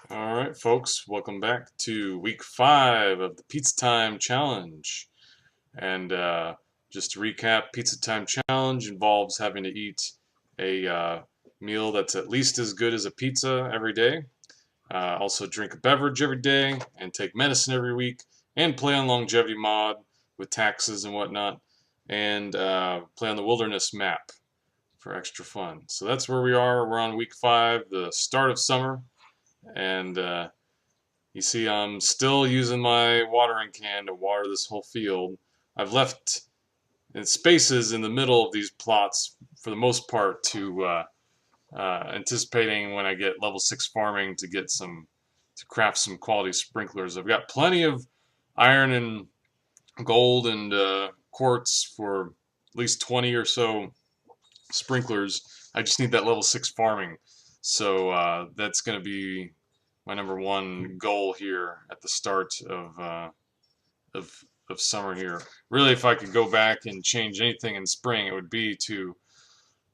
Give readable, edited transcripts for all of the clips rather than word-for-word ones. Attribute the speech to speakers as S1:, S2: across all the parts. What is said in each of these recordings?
S1: Alright folks, welcome back to week 5 of the Pizza Time Challenge. And just to recap, Pizza Time Challenge involves having to eat a meal that's at least as good as a pizza every day. Also drink a beverage every day, and take medicine every week, and play on longevity mod with taxes and whatnot, and play on the wilderness map for extra fun. So that's where we are. We're on week 5, the start of summer. And you see I'm still using my watering can to water this whole field. I've left spaces in the middle of these plots for the most part to anticipating when I get level 6 farming to craft some quality sprinklers. I've got plenty of iron and gold and quartz for at least 20 or so sprinklers. I just need that level 6 farming. So that's going to be my #1 goal here at the start of summer here. Really, if I could go back and change anything in spring, it would be to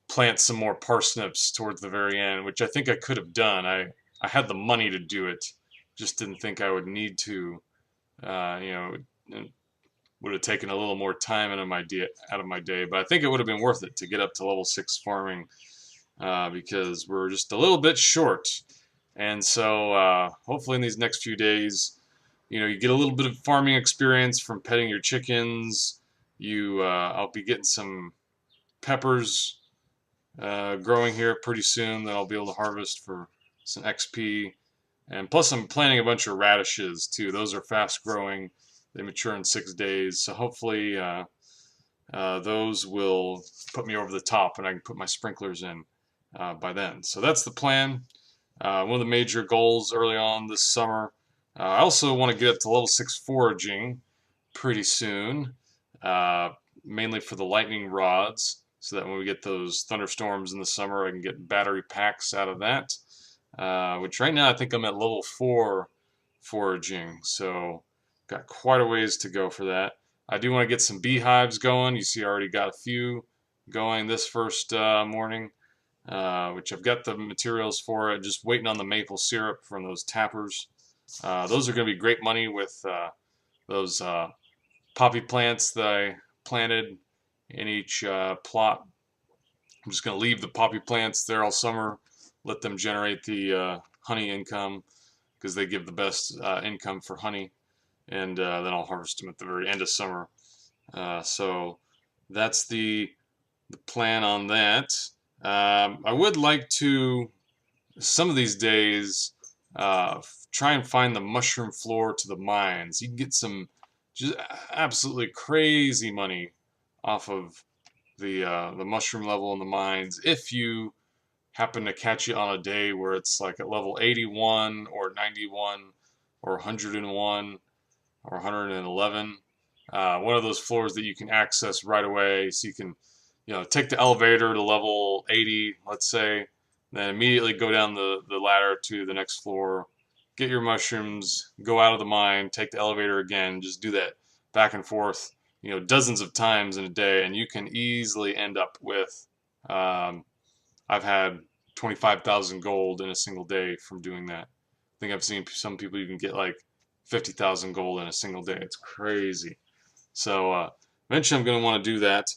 S1: plant some more parsnips towards the very end, which I think I could have done. I had the money to do it, just didn't think I would need to. It would have taken a little more time out of my day, but I think it would have been worth it to get up to level 6 farming because we're just a little bit short. And so hopefully in these next few days, you get a little bit of farming experience from petting your chickens. I'll be getting some peppers growing here pretty soon that I'll be able to harvest for some XP. And plus I'm planting a bunch of radishes too. Those are fast growing. They mature in 6 days. So hopefully those will put me over the top and I can put my sprinklers in by then. So that's the plan. One of the major goals early on this summer. I also want to get up to level 6 foraging pretty soon, mainly for the lightning rods, so that when we get those thunderstorms in the summer, I can get battery packs out of that, which right now I think I'm at level 4 foraging, so got quite a ways to go for that. I do want to get some beehives going. You see I already got a few going this first morning. Which I've got the materials for it, just waiting on the maple syrup from those tappers. Those are going to be great money with those poppy plants that I planted in each plot. I'm just going to leave the poppy plants there all summer, let them generate the honey income, because they give the best income for honey, and then I'll harvest them at the very end of summer. So that's the plan on that. I would like to, some of these days, try and find the mushroom floor to the mines. You can get some just absolutely crazy money off of the mushroom level in the mines if you happen to catch it on a day where it's like at level 81 or 91 or 101 or 111. One of those floors that you can access right away, so you can take the elevator to level 80, let's say, then immediately go down the ladder to the next floor, get your mushrooms, go out of the mine, take the elevator again, just do that back and forth, dozens of times in a day, and you can easily end up with, I've had 25,000 gold in a single day from doing that. I think I've seen some people even get like 50,000 gold in a single day. It's crazy. So eventually I'm going to want to do that.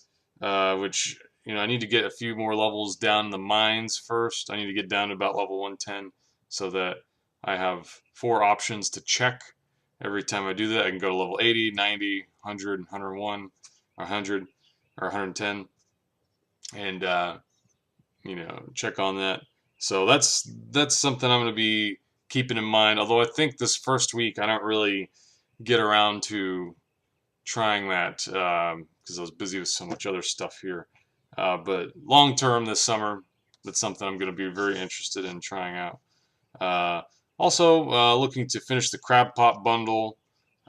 S1: Which I need to get a few more levels down in the mines first. I need to get down to about level 110 so that I have 4 options to check every time I do that. I can go to level 80, 90, 100, 101, or 100, or 110, and check on that. So that's something I'm going to be keeping in mind. Although I think this first week I don't really get around to trying that because I was busy with so much other stuff here. But long term this summer, that's something I'm going to be very interested in trying out. Also, looking to finish the crab pot bundle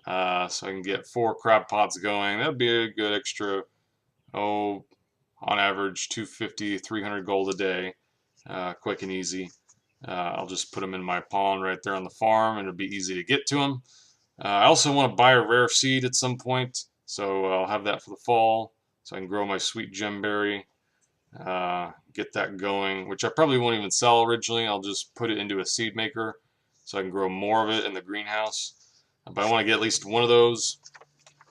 S1: so I can get 4 crab pots going. That'd be a good extra, on average 250, 300 gold a day, quick and easy. I'll just put them in my pond right there on the farm, and it'll be easy to get to them. I also want to buy a rare seed at some point, so I'll have that for the fall, so I can grow my sweet gemberry. get that going, which I probably won't even sell originally. I'll just put it into a seed maker so I can grow more of it in the greenhouse. But I want to get at least one of those,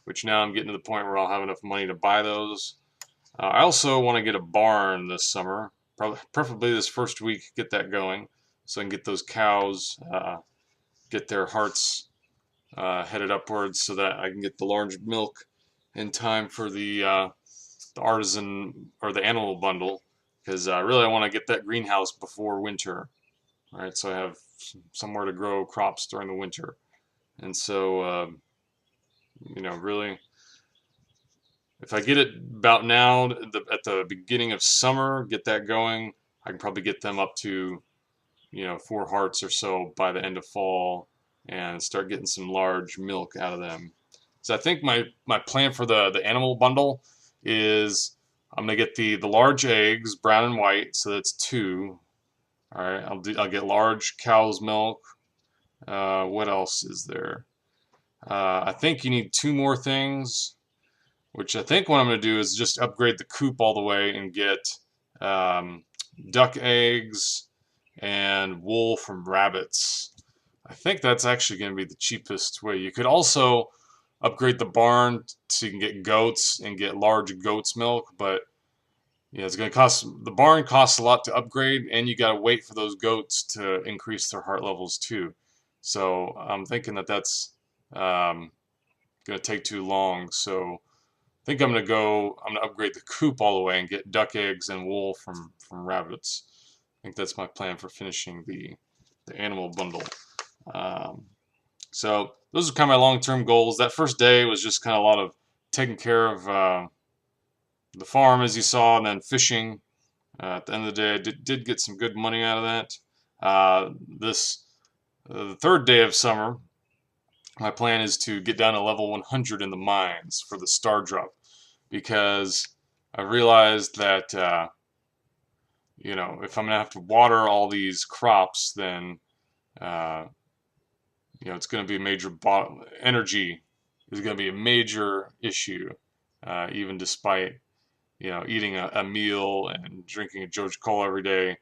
S1: which now I'm getting to the point where I'll have enough money to buy those. I also want to get a barn this summer, preferably this first week, get that going, so I can get those cows, get their hearts headed upwards so that I can get the large milk in time for the artisan or the animal bundle, because really I want to get that greenhouse before winter, right? So I have somewhere to grow crops during the winter, and so really, if I get it about now at the beginning of summer, get that going, I can probably get them up to 4 hearts or so by the end of fall, and start getting some large milk out of them. So I think my plan for the animal bundle is I'm gonna get the large eggs, brown and white, so that's 2. All right, I'll get large cow's milk. What else is there? I think you need 2 more things, which I think what I'm gonna do is just upgrade the coop all the way and get um, duck eggs and wool from rabbits. I think that's actually going to be the cheapest way. You could also upgrade the barn so you can get goats and get large goat's milk, but it's going to cost, the barn costs a lot to upgrade, and you got to wait for those goats to increase their heart levels too. So I'm thinking that that's going to take too long. So I think I'm going to upgrade the coop all the way and get duck eggs and wool from rabbits. I think that's my plan for finishing the animal bundle. So those are kind of my long-term goals. That first day was just kind of a lot of taking care of the farm, as you saw, and then fishing. At the end of the day, I did get some good money out of that. The third day of summer, my plan is to get down to level 100 in the mines for the star drop, because I realized that if I'm gonna have to water all these crops, then it's going to be a major energy is going to be a major issue, even despite eating a meal and drinking a jojacola every day.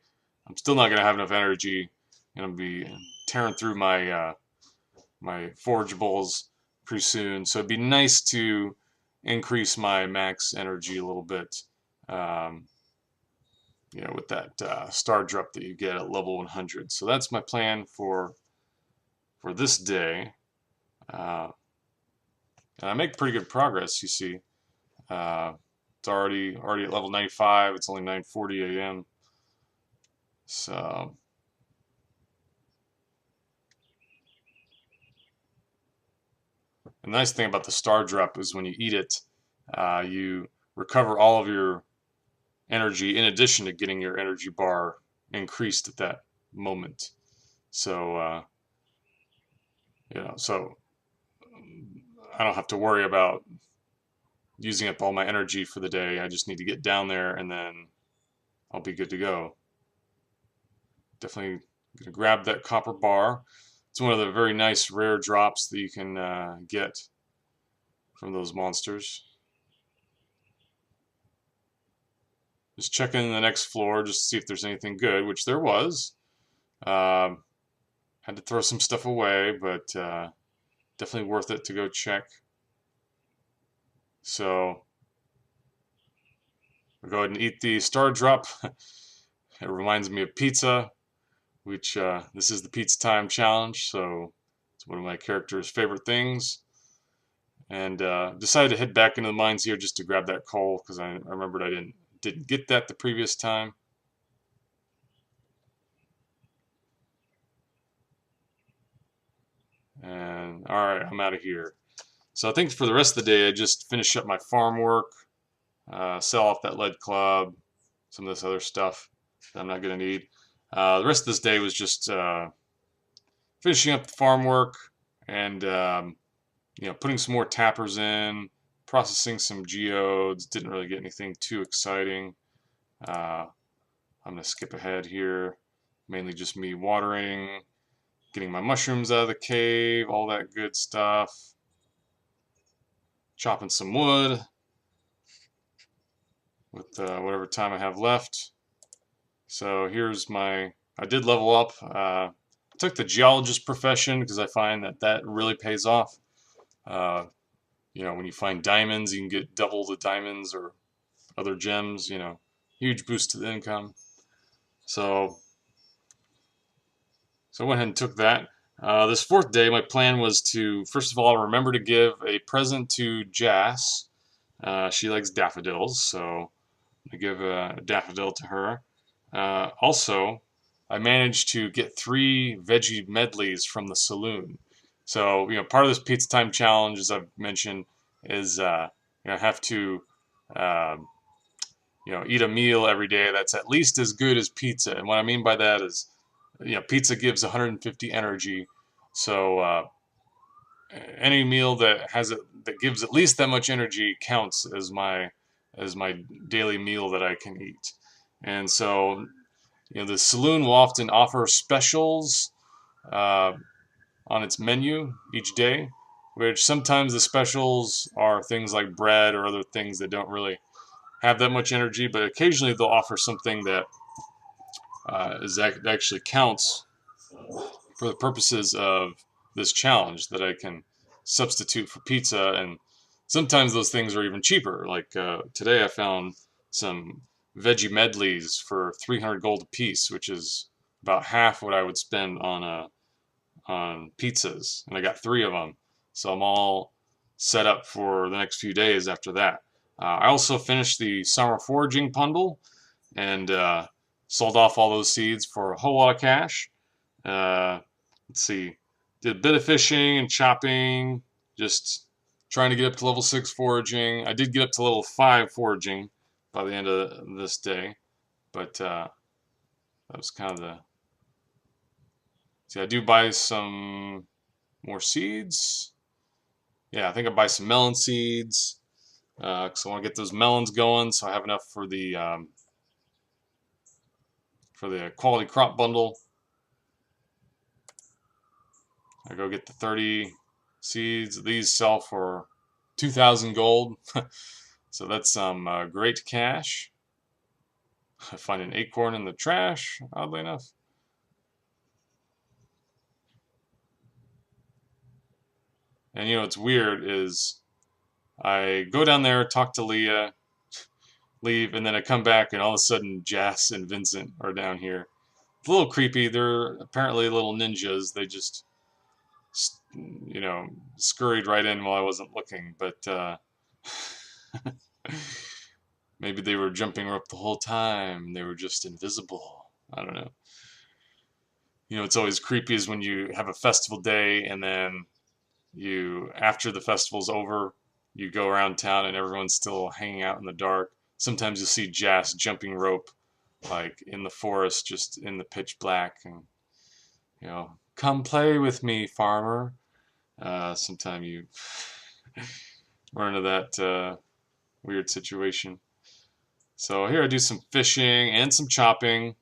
S1: I'm still not going to have enough energy. I'm going to be tearing through my forageables pretty soon. So it'd be nice to increase my max energy a little bit. With that star drop that you get at level 100. So that's my plan for this day. And I make pretty good progress, you see. It's already at level 95. It's only 9:40 a.m. So the nice thing about the star drop is when you eat it, you recover all of your energy in addition to getting your energy bar increased at that moment. So so I don't have to worry about using up all my energy for the day. I just need to get down there, and then I'll be good to go. Definitely gonna grab that copper bar. It's one of the very nice rare drops that you can get from those monsters. Just checking the next floor just to see if there's anything good, which there was. Had to throw some stuff away, but definitely worth it to go check. So I'll go ahead and eat the star drop. It reminds me of pizza, which this is the pizza time challenge, so it's one of my character's favorite things. And decided to head back into the mines here just to grab that coal, because I remembered I didn't get that the previous time. And alright, I'm out of here. So I think for the rest of the day, I just finish up my farm work, sell off that lead club, some of this other stuff that I'm not going to need. The rest of this day was just finishing up the farm work and putting some more tappers in, processing some geodes. Didn't really get anything too exciting. I'm going to skip ahead here. Mainly just me watering, getting my mushrooms out of the cave, all that good stuff. Chopping some wood. with whatever time I have left. So here's I did level up. I took the geologist profession because I find that really pays off. Uh, when you find diamonds, you can get double the diamonds or other gems, huge boost to the income. So I went ahead and took that. This fourth day, my plan was to, first of all, remember to give a present to Jas. She likes daffodils, so I give a daffodil to her. Also, I managed to get 3 veggie medleys from the Saloon. So, part of this pizza time challenge, as I've mentioned, is I have to, uh, eat a meal every day that's at least as good as pizza. And what I mean by that is, pizza gives 150 energy. So any meal that gives at least that much energy counts as my daily meal that I can eat. And so, the Saloon will often offer specials uh, on its menu each day, which sometimes the specials are things like bread or other things that don't really have that much energy, but occasionally they'll offer something that actually counts for the purposes of this challenge that I can substitute for pizza. And sometimes those things are even cheaper. Like today I found some veggie medleys for 300 gold a piece, which is about half what I would spend on pizzas, and I got 3 of them. So I'm all set up for the next few days after that. I also finished the summer foraging bundle and sold off all those seeds for a whole lot of cash. Uh, let's see, did a bit of fishing and chopping, just trying to get up to level 6 foraging. I did get up to level 5 foraging by the end of this day, but that was kind of the. See, I do buy some more seeds. Yeah, I think I buy some melon seeds because I want to get those melons going, so I have enough for the quality crop bundle. I go get the 30 seeds. These sell for 2,000 gold, so that's some great cash. I find an acorn in the trash, oddly enough. And what's weird is I go down there, talk to Leah, leave, and then I come back, and all of a sudden Jas and Vincent are down here. It's a little creepy. They're apparently little ninjas. They just, scurried right in while I wasn't looking. But maybe they were jumping rope the whole time. They were just invisible. I don't know. It's always creepy is when you have a festival day and then after the festival's over, you go around town and everyone's still hanging out in the dark. Sometimes you'll see Jas jumping rope, like in the forest, just in the pitch black, and come play with me, farmer. Sometimes you run into that weird situation. So here I do some fishing and some chopping.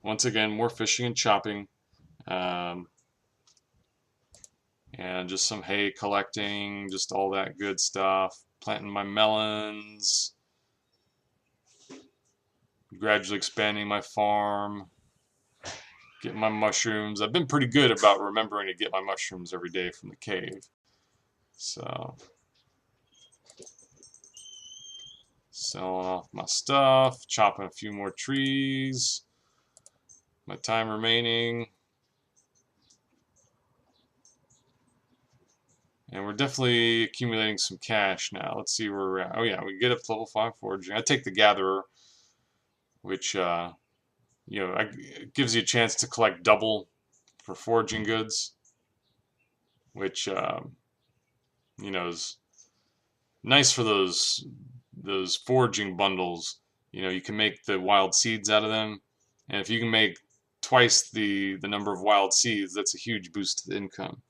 S1: Once again, more fishing and chopping. And just some hay collecting, just all that good stuff. Planting my melons. Gradually expanding my farm. Getting my mushrooms. I've been pretty good about remembering to get my mushrooms every day from the cave. So, selling off my stuff, chopping a few more trees. My time remaining. And we're definitely accumulating some cash now. Let's see where we're at. Oh yeah, we get up to level 5 foraging. I take the gatherer, which it gives you a chance to collect double for foraging goods, which is nice for those foraging bundles. You can make the wild seeds out of them, and if you can make twice the number of wild seeds, that's a huge boost to the income.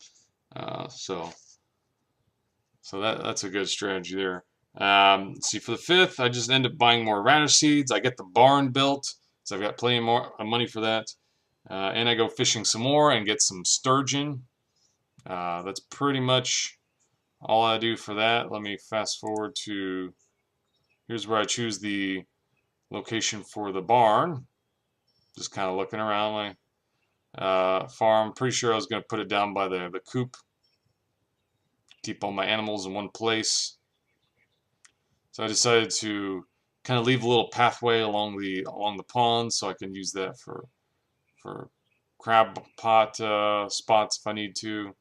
S1: So that's a good strategy there. See, for the 5th, I just end up buying more radish seeds. I get the barn built, so I've got plenty more money for that. And I go fishing some more and get some sturgeon. That's pretty much all I do for that. Let me fast forward to, here's where I choose the location for the barn. Just kind of looking around my farm. Pretty sure I was going to put it down by the coop. Keep all my animals in one place. So I decided to kind of leave a little pathway along the pond so I can use that for crab pot spots if I need to.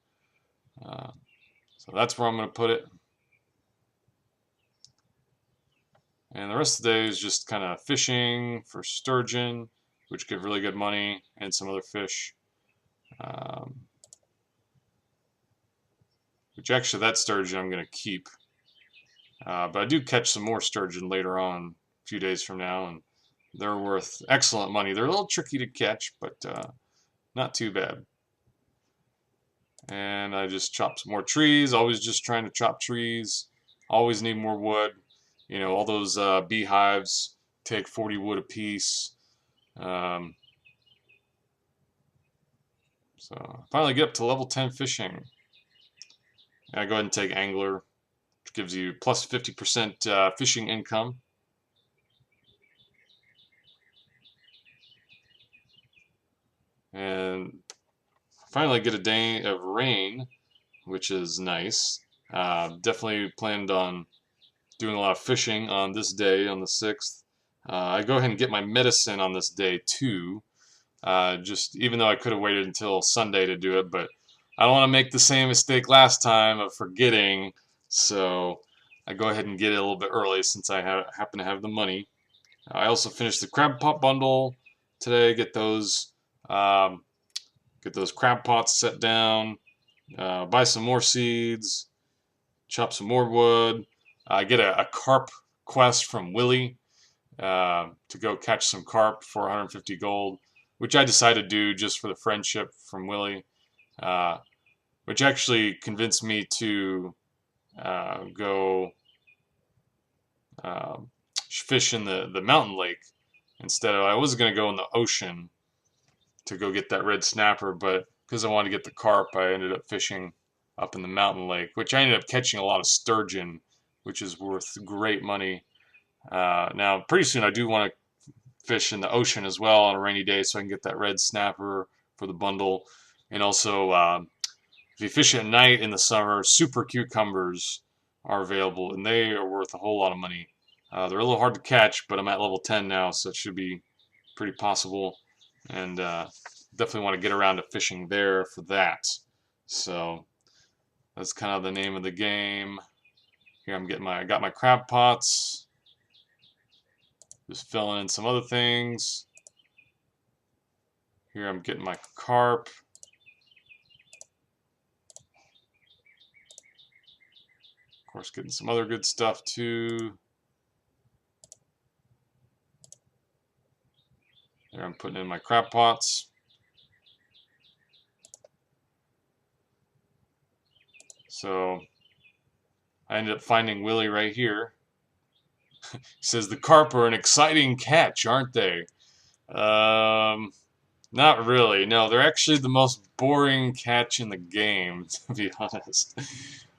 S1: So that's where I'm going to put it. And the rest of the day is just kind of fishing for sturgeon, which give really good money, and some other fish. Which actually, that sturgeon I'm going to keep. But I do catch some more sturgeon later on, a few days from now, and they're worth excellent money. They're a little tricky to catch, but not too bad. And I just chop some more trees, always just trying to chop trees. Always need more wood. You know, all those beehives take 40 wood apiece. So finally get up to level 10 fishing. I go ahead and take angler, which gives you plus 50% fishing income. And finally get a day of rain, which is nice. Definitely planned on doing a lot of fishing on this day, on the 6th. I go ahead and get my medicine on this day too. Just even though I could have waited until Sunday to do it, but I don't want to make the same mistake last time of forgetting. So I go ahead and get it a little bit early since I happen to have the money. I also finished the crab pot bundle today. Get those crab pots set down. Buy some more seeds. Chop some more wood. I get a carp quest from Willie to go catch some carp for 150 gold, which I decided to do just for the friendship from Willie, which actually convinced me to go fish in the mountain lake instead of, I was going to go in the ocean to go get that red snapper, but because I wanted to get the carp, I ended up fishing up in the mountain lake, which I ended up catching a lot of sturgeon, which is worth great money. Now, pretty soon I do want to fish in the ocean as well on a rainy day so I can get that red snapper for the bundle. And also, if you fish at night in the summer, super cucumbers are available, and they are worth a whole lot of money. They're a little hard to catch, but I'm at level 10 now, so it should be pretty possible. And definitely want to get around to fishing there for that. So that's kind of the name of the game. Here I got my crab pots. Just filling in some other things. Here I'm getting my carp. Of course, getting some other good stuff too. There I'm putting in my crab pots. So I ended up finding Willie right here. He says the carp are an exciting catch, aren't they? Not really. No, they're actually the most boring catch in the game, to be honest.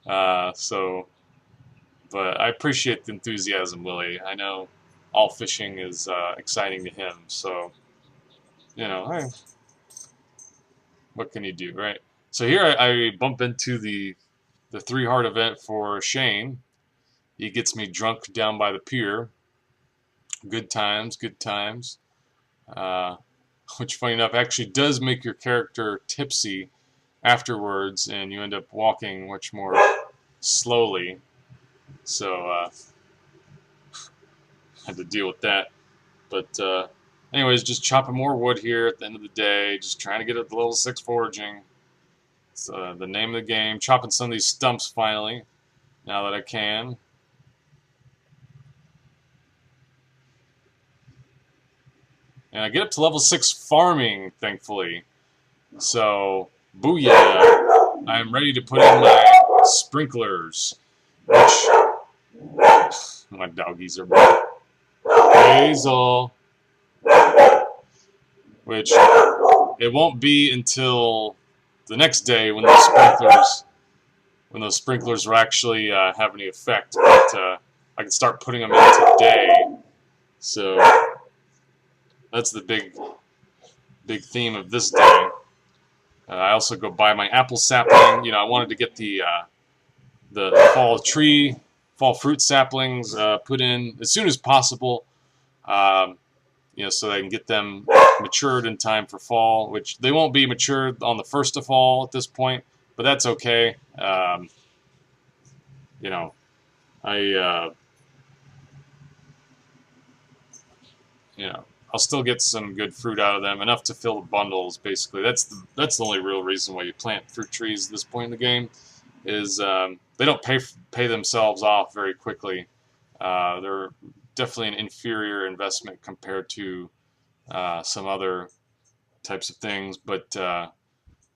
S1: But I appreciate the enthusiasm, Willie. I know all fishing is exciting to him, so you know, hey, what can you do, right? So here I bump into the 3-heart event for Shane. He gets me drunk down by the pier. Good times, good times. Which, funny enough, actually does make your character tipsy afterwards, and you end up walking much more slowly. So I had to deal with that. But anyways, just chopping more wood here at the end of the day, just trying to get up to level 6 foraging. It's the name of the game. Chopping some of these stumps finally, now that I can. And I get up to level 6 farming, thankfully. So, booyah! I'm ready to put in my sprinklers, which my doggies are back. Hazel, which it won't be until the next day when those sprinklers will actually have any effect. But I can start putting them in today. So that's the big theme of this day. I also go buy my apple sapling. I wanted to get the fall fruit saplings put in as soon as possible. Um, so I can get them matured in time for fall, which they won't be matured on the 1st of fall at this point, but that's okay. You know, I, I'll still get some good fruit out of them, enough to fill the bundles. Basically, that's the only real reason why you plant fruit trees at this point in the game, is they don't pay themselves off very quickly. They're definitely an inferior investment compared to some other types of things, but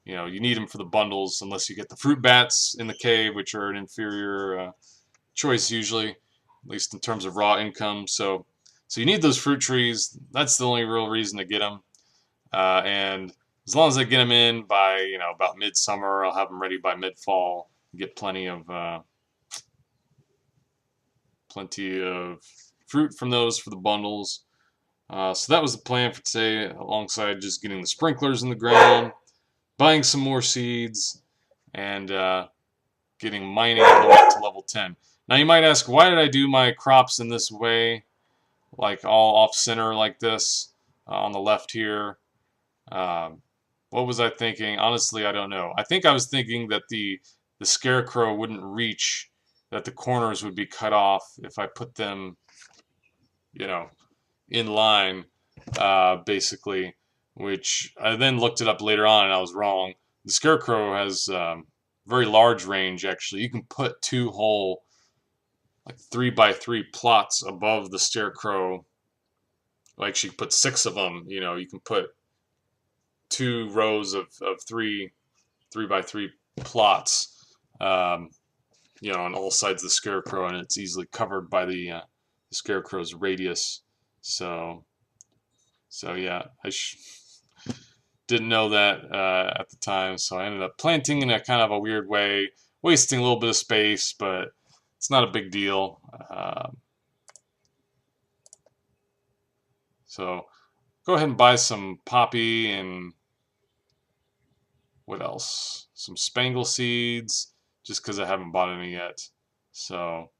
S1: you need them for the bundles unless you get the fruit bats in the cave, which are an inferior choice usually, at least in terms of raw income. So you need those fruit trees. That's the only real reason to get them. And as long as I get them in by about midsummer, I'll have them ready by mid-fall. Get plenty of fruit from those for the bundles. So that was the plan for today, alongside just getting the sprinklers in the ground, buying some more seeds, and getting mining all the way up to level 10. Now you might ask, why did I do my crops in this way, like all off center like this on the left here? What was I thinking? Honestly, I don't know. I think I was thinking that the scarecrow wouldn't reach, that the corners would be cut off if I put them, in line, basically, which I then looked it up later on and I was wrong. The scarecrow has very large range, actually. You can put 2 whole, like 3x3 plots above the scarecrow. Like, you can put 6 of them. You can put 2 rows of 3x3 plots, on all sides of the scarecrow, and it's easily covered by the scarecrow's radius. So yeah, I didn't know that at the time, so I ended up planting in a kind of a weird way, wasting a little bit of space, but it's not a big deal. So go ahead and buy some poppy and what else? Some spangle seeds, just because I haven't bought any yet. So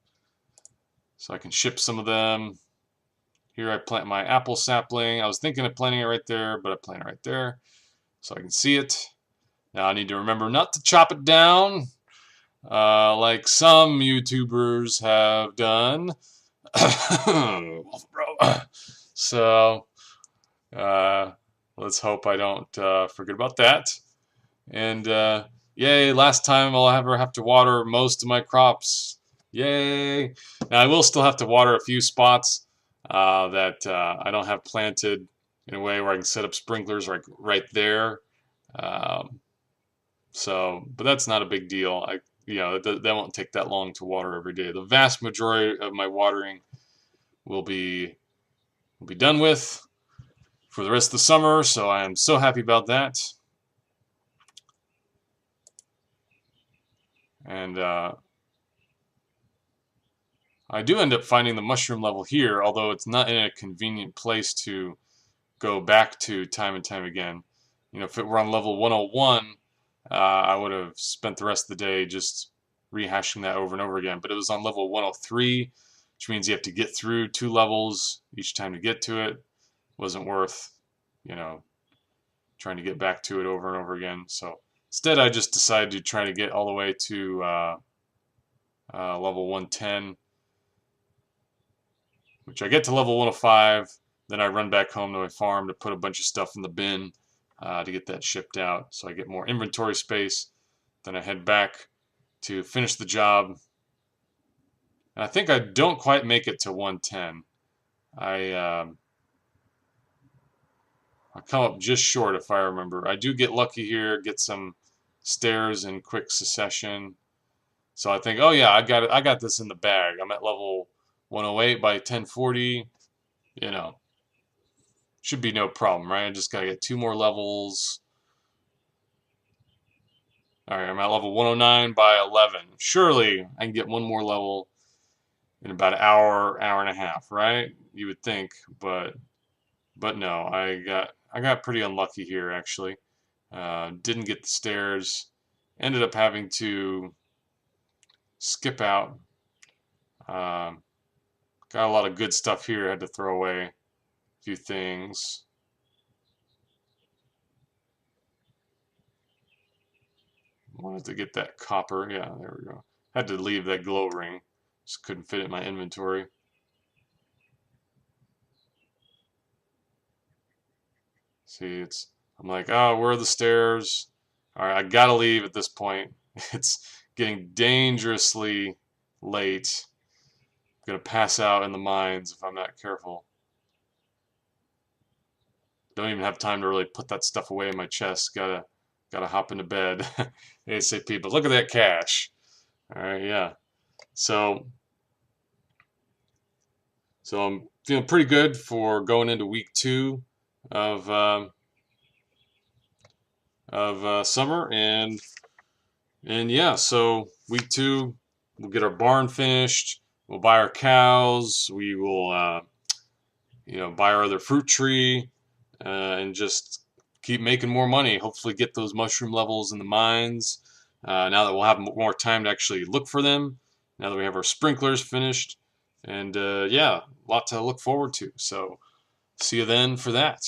S1: I can ship some of them. Here I plant my apple sapling. I was thinking of planting it right there, but I plant it right there so I can see it. Now I need to remember not to chop it down, like some YouTubers have done. Wafflebro. So let's hope I don't forget about that. And yay, last time I'll ever have to water most of my crops. Yay! Now I will still have to water a few spots that I don't have planted in a way where I can set up sprinklers right there. But that's not a big deal. That won't take that long to water every day. The vast majority of my watering will be done with for the rest of the summer, so I am so happy about that. And I do end up finding the mushroom level here, although it's not in a convenient place to go back to time and time again. If it were on level 101, I would have spent the rest of the day just rehashing that over and over again. But it was on level 103, which means you have to get through 2 levels each time to get to it. It wasn't worth, trying to get back to it over and over again. So instead, I just decided to try to get all the way to level 110, which I get to level 105. Then I run back home to my farm to put a bunch of stuff in the bin to get that shipped out, so I get more inventory space. Then I head back to finish the job. And I think I don't quite make it to 110. I come up just short if I remember. I do get lucky here, get some stairs in quick succession. So I think, oh yeah, I got this in the bag. I'm at level 108 by 1040. Should be no problem, right? I just gotta get 2 more levels. Alright, I'm at level 109 by 11. Surely I can get 1 more level in about an hour, hour and a half, right? You would think, but no, I got pretty unlucky here actually. Didn't get the stairs. Ended up having to skip out. Um, got a lot of good stuff here. Had to throw away a few things. Wanted to get that copper. Yeah, there we go. Had to leave that glow ring. Just couldn't fit it in my inventory. See, I'm like, oh, where are the stairs? All right, I gotta leave at this point. It's getting dangerously late. I'm gonna pass out in the mines if I'm not careful. Don't even have time to really put that stuff away in my chest. Gotta hop into bed ASAP. But look at that cash. All right, yeah. So so I'm feeling pretty good for going into week 2 of summer, and yeah. So week 2, we'll get our barn finished. We'll buy our cows. We will buy our other fruit tree, and just keep making more money. Hopefully, get those mushroom levels in the mines. Now that we'll have more time to actually look for them. Now that we have our sprinklers finished, and yeah, a lot to look forward to. So, see you then for that.